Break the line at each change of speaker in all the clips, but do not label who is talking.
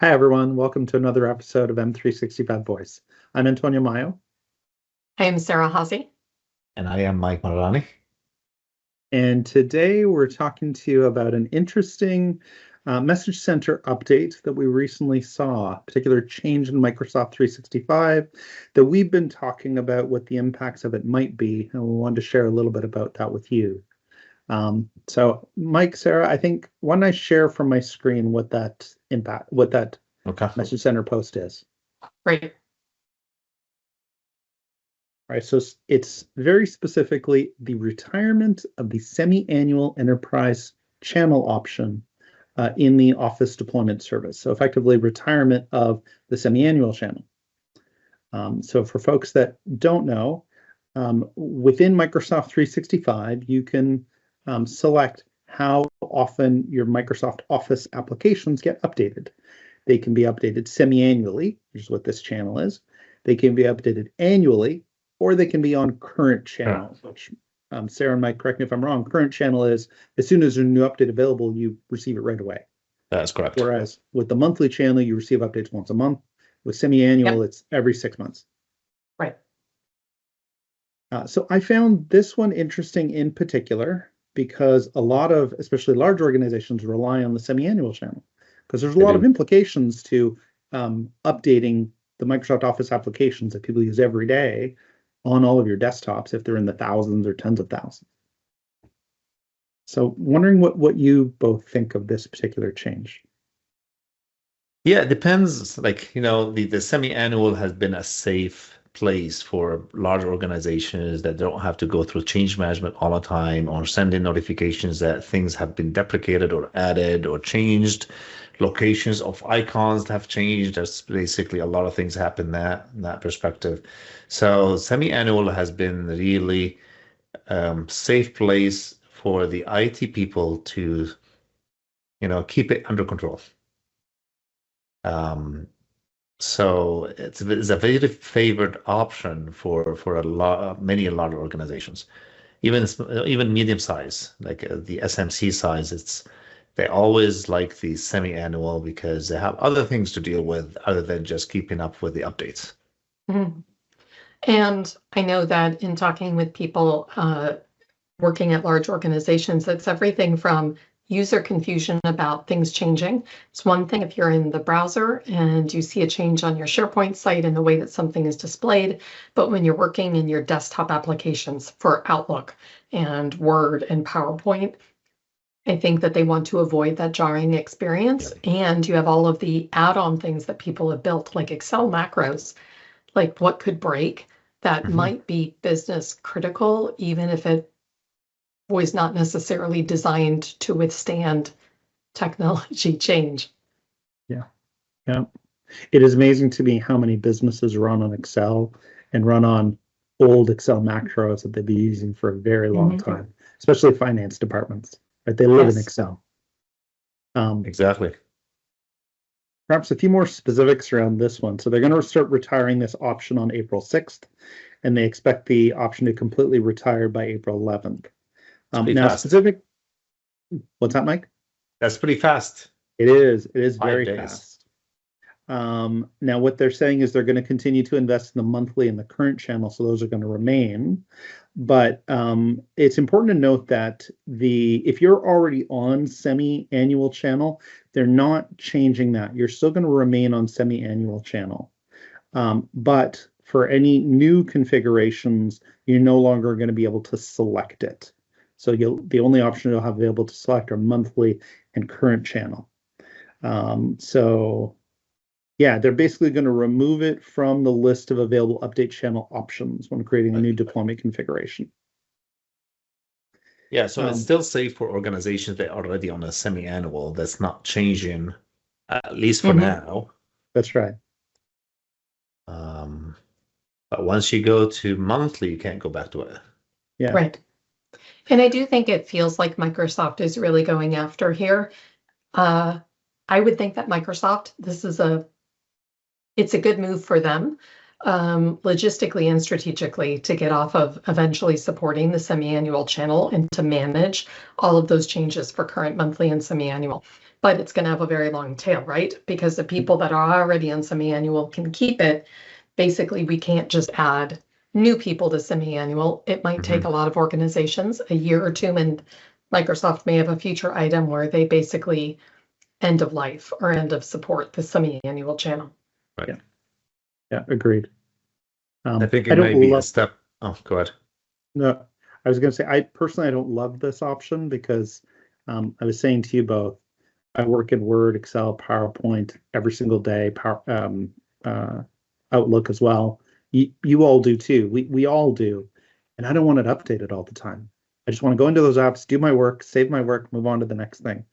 Hi, everyone. Welcome to another episode of M365 Voice. I'm Antonio Mayo.
I am Sarah Haase.
And I am Mike Marani.
And today we're talking to you about an interesting Message Center update that we recently saw, a particular change in Microsoft 365 that we've been talking about what the impacts of it might be. And we wanted to share a little bit about that with you. So Mike, Sarah, I think why don't I share from my screen what that Message Center post is.
Right.
All right, so it's very specifically the retirement of the semi-annual enterprise channel option in the Office deployment service. So effectively retirement of the semi-annual channel. So for folks that don't know, within Microsoft 365, you can select how often your Microsoft Office applications get updated. They can be updated semi-annually, which is what this channel is. They can be updated annually, or they can be on current channels, which Sarah and Mike, correct me if I'm wrong, current channel is as soon as there's a new update available, you receive it right away.
That's correct.
Whereas with the monthly channel, you receive updates once a month. With semi-annual, It's every 6 months.
Right.
So I found this one interesting in particular because a lot of, especially large organizations, rely on the semi-annual channel because there's a lot of implications to updating the Microsoft Office applications that people use every day on all of your desktops if they're in the thousands or tens of thousands. So wondering what you both think of this particular change.
Yeah, it depends. The semi-annual has been a safe place for large organizations that don't have to go through change management all the time or send in notifications that things have been deprecated or added or changed. Locations of icons have changed. There's basically a lot of things happen in that perspective. So semi-annual has been really safe place for the IT people to, keep it under control. So it's a very favored option for many large organizations, even medium size, like the SMC size. They always like the semi-annual because they have other things to deal with other than just keeping up with the updates.
Mm-hmm. And I know that in talking with people working at large organizations, it's everything from user confusion about things changing. It's one thing if you're in the browser and you see a change on your SharePoint site in the way that something is displayed, but when you're working in your desktop applications for Outlook and Word and PowerPoint, I think that they want to avoid that jarring experience. And you have all of the add-on things that people have built, like Excel macros, like what could break that might be business critical, even if it was not necessarily designed to withstand technology change.
Yeah. It is amazing to me how many businesses run on Excel and run on old Excel macros that they've been using for a very long time, especially finance departments. Right? They live in Excel.
Exactly.
Perhaps a few more specifics around this one. So they're going to start retiring this option on April 6th, and they expect the option to completely retire by April 11th. Now,
fast.
What's that, Mike?
That's pretty fast.
It is very
5 days.
fast. Now, what they're saying is they're going to continue to invest in the monthly and the current channel, so those are going to remain. But it's important to note that if you're already on semi-annual channel, they're not changing that. You're still going to remain on semi-annual channel. But for any new configurations, you're no longer going to be able to select it. So the only option you'll have available to select are monthly and current channel. So yeah, they're basically going to remove it from the list of available update channel options when creating a new deployment configuration.
Yeah, so it's still safe for organizations that are already on a semi-annual that's not changing, at least for now.
That's right.
But once you go to monthly, you can't go back to it.
Yeah.
Right. And I do think it feels like Microsoft is really going after here. I would think that Microsoft, it's a good move for them. logistically and strategically to get off of eventually supporting the semi-annual channel and to manage all of those changes for current, monthly, and semi-annual. But it's going to have a very long tail, right? Because the people that are already on semi-annual can keep it. Basically, we can't just add new people to semi-annual. It might take a lot of organizations a year or two, and Microsoft may have a future item where they basically end of life or end of support the semi-annual channel.
Right.
Yeah, agreed.
I think
I
it may
don't
be a
love,
step. Oh, go ahead.
no, I was going to say, I personally don't love this option because I was saying to you both, I work in Word, Excel, PowerPoint every single day, Outlook as well. You all do too. We all do. And I don't want it updated all the time. I just want to go into those apps, do my work, save my work, move on to the next thing.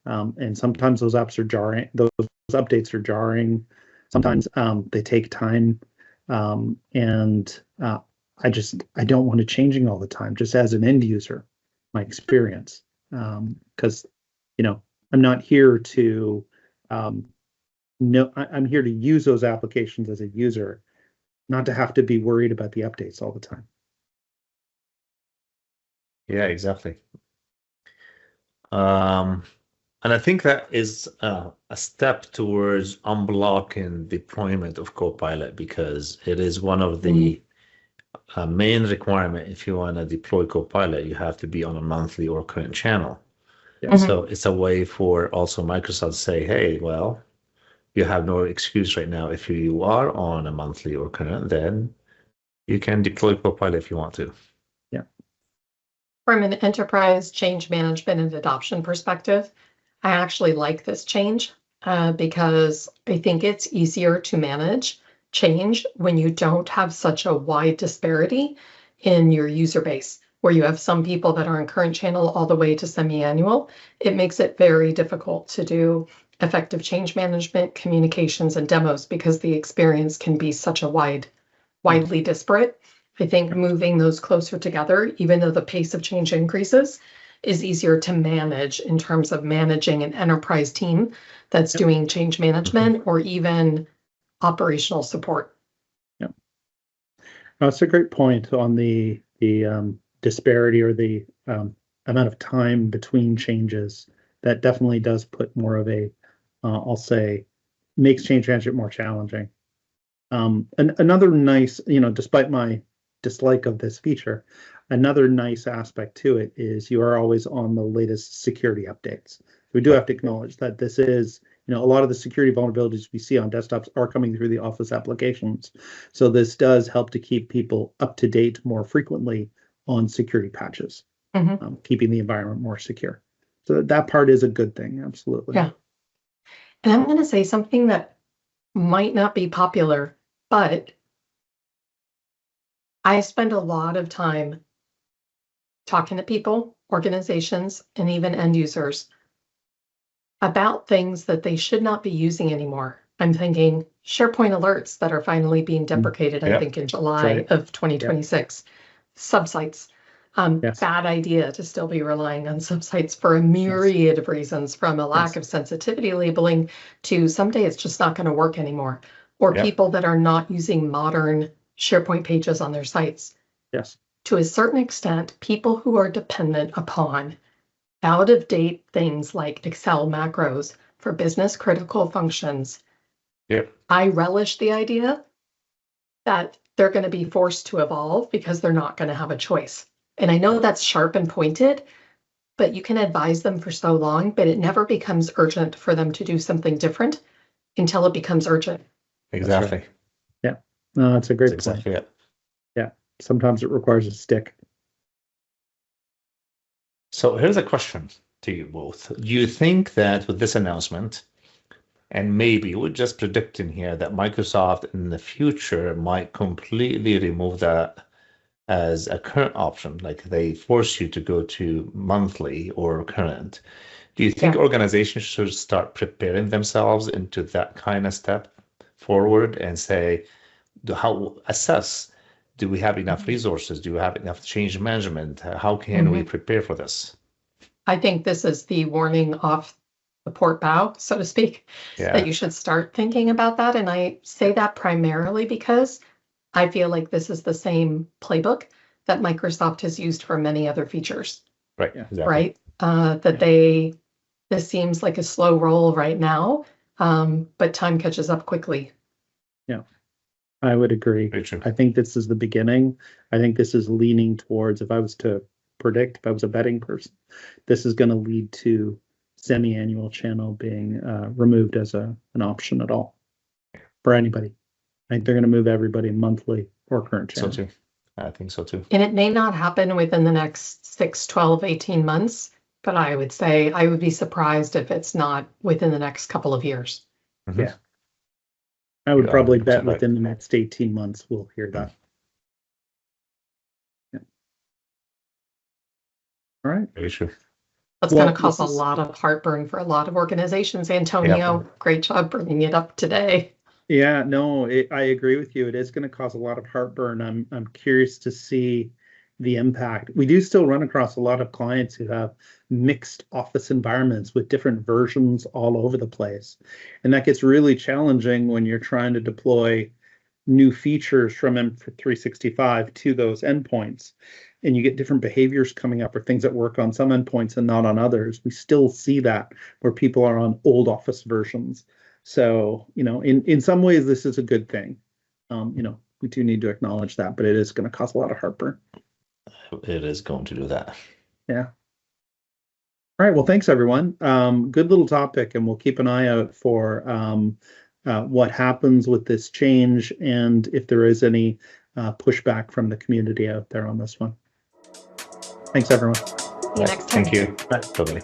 And sometimes those apps are jarring. Those updates are jarring. Sometimes they take time. And I don't want it changing all the time, just as an end user, my experience. Because, I'm not here to I'm here to use those applications as a user, not to have to be worried about the updates all the time.
Yeah, exactly. And I think that is a step towards unblocking deployment of Copilot, because it is one of the main requirement. If you want to deploy Copilot, you have to be on a monthly or current channel.
Yeah.
So it's a way for also Microsoft to say, hey, well, you have no excuse right now. If you are on a monthly or current, then you can deploy Copilot if you want to.
Yeah.
From an enterprise change management and adoption perspective, I actually like this change because I think it's easier to manage change when you don't have such a wide disparity in your user base, where you have some people that are in current channel all the way to semi-annual. It makes it very difficult to do effective change management, communications, and demos because the experience can be such a widely disparate. I think moving those closer together, even though the pace of change increases, is easier to manage in terms of managing an enterprise team that's doing change management or even operational support.
Yeah, that's a great point on the disparity or the amount of time between changes. That definitely does put more of a, I'll say, makes change management more challenging. And another nice, despite my dislike of this feature, another nice aspect to it is you are always on the latest security updates. We do have to acknowledge that this is, a lot of the security vulnerabilities we see on desktops are coming through the Office applications. So this does help to keep people up to date more frequently on security patches, keeping the environment more secure. So that part is a good thing, absolutely.
Yeah. And I'm going to say something that might not be popular, but I spend a lot of time talking to people, organizations, and even end users about things that they should not be using anymore. I'm thinking SharePoint alerts that are finally being deprecated, I think in July of 2026. Subsites. Bad idea to still be relying on subsites for a myriad of reasons, from a lack of sensitivity labeling to someday it's just not going to work anymore. Or people that are not using modern SharePoint pages on their sites.
Yes.
To a certain extent, people who are dependent upon out-of-date things like Excel macros for business critical functions. I relish the idea that they're going to be forced to evolve because they're not going to have a choice. And I know that's sharp and pointed, but you can advise them for so long, but it never becomes urgent for them to do something different until it becomes urgent.
Exactly.
Right. Yeah. No, that's a great point.
Exactly it.
Yeah. Sometimes it requires a stick.
So here's a question to you both. Do you think that with this announcement, and maybe we're just predicting here that Microsoft in the future might completely remove that as a current option, like they force you to go to monthly or current, do you think organizations should start preparing themselves into that kind of step forward and say, how assess, do we have enough resources? Do we have enough change management? How can we prepare for this?
I think this is the warning off the port bow, so to speak, that you should start thinking about that. And I say that primarily because I feel like this is the same playbook that Microsoft has used for many other features,
Right.
Yeah.
Exactly.
right? This seems like a slow roll right now, but time catches up quickly.
Yeah, I would agree.
Very true.
I think this is the beginning. I think this is leaning towards, if I was to predict, if I was a betting person, this is going to lead to semi-annual channel being removed as an option at all for anybody. I think they're going to move everybody monthly or current
So
channel.
too. I think so too.
And it may not happen within the next 6, 12, 18 months, but I would say I would be surprised if it's not within the next couple of years.
Mhm.
Yeah. I would
You're
probably
100%
bet
right.
within the next 18 months we'll hear that. Yeah. All right.
Very true.
That's
Well,
going to cause a
this is-
lot of heartburn for a lot of organizations. Antonio, great job bringing it up today.
Yeah, no, I agree with you. It is going to cause a lot of heartburn. I'm curious to see the impact. We do still run across a lot of clients who have mixed office environments with different versions all over the place. And that gets really challenging when you're trying to deploy new features from M365 to those endpoints. And you get different behaviors coming up or things that work on some endpoints and not on others. We still see that where people are on old Office versions. So, in some ways, this is a good thing. We do need to acknowledge that, but it is going to cause a lot of heartburn.
It is going to do that.
Yeah. All right. Well, thanks, everyone. Good little topic, and we'll keep an eye out for what happens with this change and if there is any pushback from the community out there on this one. Thanks, everyone.
See you next time.
Thank you.
Bye.
Totally.